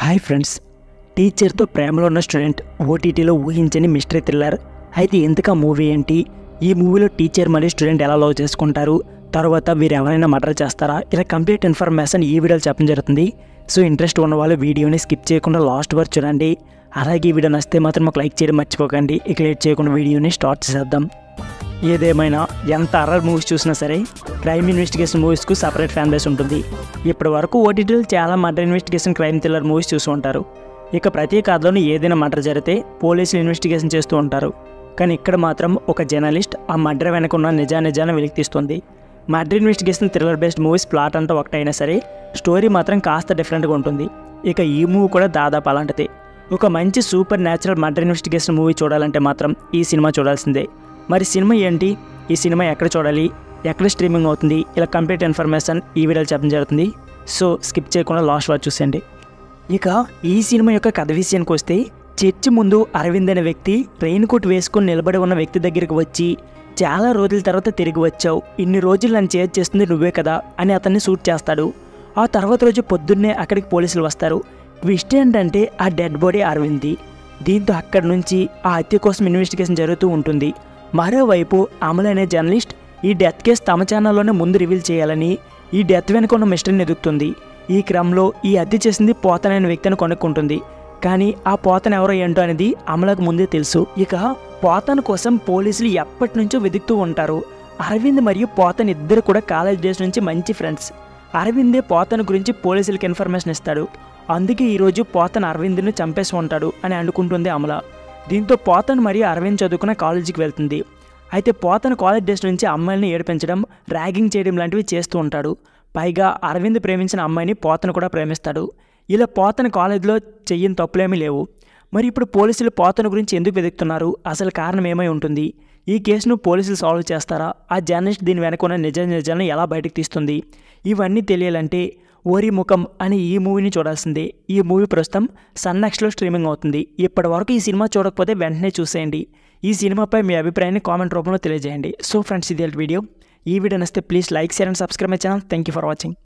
Hi friends, టీచర్తో ప్రేమలో ఉన్న student ఓటీటీలో ఊహించని మిస్టరీ థ్రిల్లర్. అయితే ఎందుకు ఆ మూవీ ఏంటి, ఈ మూవీలో టీచర్ మరియు స్టూడెంట్ ఎలా లవ్ చేసుకుంటారు, తర్వాత వీరు ఎవరైనా మర్డర్ చేస్తారా, ఇలా కంప్లీట్ ఇన్ఫర్మేషన్ ఈ వీడియోలో చెప్పడం జరుగుతుంది. సో ఇంట్రెస్ట్ ఉన్న వాళ్ళు వీడియోని స్కిప్ చేయకుండా లాస్ట్ వరకు చూడండి. అలాగే ఈ వీడియో నచ్చితే మాత్రం మాకు లైక్ చేయడం మర్చిపోకండి. ఇక లేట్ చేయకుండా వీడియోని స్టార్ట్ చేద్దాం. ఏదేమైనా ఎంత హర్రర్ మూవీస్ చూసినా సరే క్రైమ్ ఇన్వెస్టిగేషన్ మూవీస్కు సపరేట్ ఫ్యాన్ బేస్ ఉంటుంది. ఇప్పటి వరకు ఓటీటీలో చాలా murder investigation crime thriller movies చూస్తూ ఉంటారు. ఇక ప్రతి కథలోనూ ఏదైనా మర్డర్ జరిగితే పోలీసులు ఇన్వెస్టిగేషన్ చేస్తూ ఉంటారు. కానీ ఇక్కడ మాత్రం ఒక జర్నలిస్ట్ ఆ మర్డర్ వెనక ఉన్న నిజాన్ని వెలికి తీస్తుంది. Murder investigation thriller based movies plot అంతా ఒకటైనా సరే స్టోరీ మాత్రం కాస్త డిఫరెంట్గా ఉంటుంది. ఇక ఈ మూవీ కూడా దాదాపు అలాంటిదే. ఒక మంచి super natural murder investigation movie చూడాలంటే మాత్రం ఈ సినిమా చూడాల్సిందే. మరి సినిమా ఏంటి, ఈ సినిమా ఎక్కడ చూడాలి, ఎక్కడ స్ట్రీమింగ్ అవుతుంది, ఇలా కంప్లీట్ ఇన్ఫర్మేషన్ ఈ వీడియోలో చెప్పడం జరుగుతుంది. సో స్కిప్ చేయకుండా లాస్ట్ వరకు చూసేయండి. ఇక ఈ సినిమా యొక్క కథ విషయానికి వస్తే, చర్చి ముందు అరవింద్ అనే వ్యక్తి రెయిన్ కోట్ వేసుకొని నిలబడి ఉన్న వ్యక్తి దగ్గరికి వచ్చి, చాలా రోజుల తర్వాత తిరిగి వచ్చావు, ఇన్ని రోజులు నన్ను చేస్తుంది నువ్వే కదా అని అతన్ని షూట్ చేస్తాడు. ఆ తర్వాత రోజు పొద్దున్నే అక్కడికి పోలీసులు వస్తారు. ట్విస్ట్ ఏంటంటే ఆ డెడ్ బాడీ అరవింద్ది. దీంతో అక్కడి నుంచి ఆ హత్య కోసం ఇన్వెస్టిగేషన్ జరుగుతూ ఉంటుంది. మరోవైపు అమల్ అనే జర్నలిస్ట్ ఈ డెత్ కేసు తమ ఛానల్లోనే ముందు రివీల్ చేయాలని ఈ డెత్ వెనుక ఉన్న మిస్టరీని ఎదుగుతుంది. ఈ క్రమంలో ఈ హత్య చేసింది పోతన్ అనే వ్యక్తిని కనుక్కుంటుంది. కానీ ఆ పోతన్ ఎవరో ఏంటో అనేది అమలకు ముందే తెలుసు. ఇక పోతన్ కోసం పోలీసులు ఎప్పటి నుంచో వెతుకుతూ ఉంటారు. అరవింద్ మరియు పోతన్ ఇద్దరు కూడా కాలేజ్ డేస్ నుంచి మంచి ఫ్రెండ్స్. అరవిందే పోతన్ గురించి పోలీసులకు ఇన్ఫర్మేషన్ ఇస్తాడు. అందుకే ఈరోజు పోతన్ అరవింద్ని చంపేసి ఉంటాడు అని అనుకుంటుంది అమల. దీంతో పోతన్ మరియు అరవింద్ చదువుకున్న కాలేజీకి వెళ్తుంది. అయితే పోతన్ కాలేజ్ డేస్ నుంచి అమ్మాయిని ఏడిపించడం, ర్యాగింగ్ చేయడం లాంటివి చేస్తూ ఉంటాడు. పైగా అరవింద్ ప్రేమించిన అమ్మాయిని పోతన్ కూడా ప్రేమిస్తాడు. ఇలా పోతన్ కాలేజీలో చెయ్యని తప్పులేమీ లేవు. మరి ఇప్పుడు పోలీసులు పోతన్ గురించి ఎందుకు వెతుకుతున్నారు, అసలు కారణం ఏమై ఉంటుంది, ఈ కేసును పోలీసులు సాల్వ్ చేస్తారా, ఆ జర్నలిస్ట్ దీని వెనక ఉన్న నిజాలను ఎలా బయటకు తీస్తుంది, ఇవన్నీ తెలియాలంటే ఓరి ముఖం అనే ఈ మూవీని చూడాల్సిందే. ఈ మూవీ ప్రస్తుతం సన్నెక్స్లో స్ట్రీమింగ్ అవుతుంది. ఇప్పటి వరకు ఈ సినిమా చూడకపోతే వెంటనే చూసేయండి. ఈ సినిమాపై మీ అభిప్రాయాన్ని కామెంట్ రూపంలో తెలియజేయండి. సో ఫ్రెండ్స్, ఇది వీడియో. ఈ వీడియో నచ్చితే please like, share and subscribe my channel. Thank you for watching.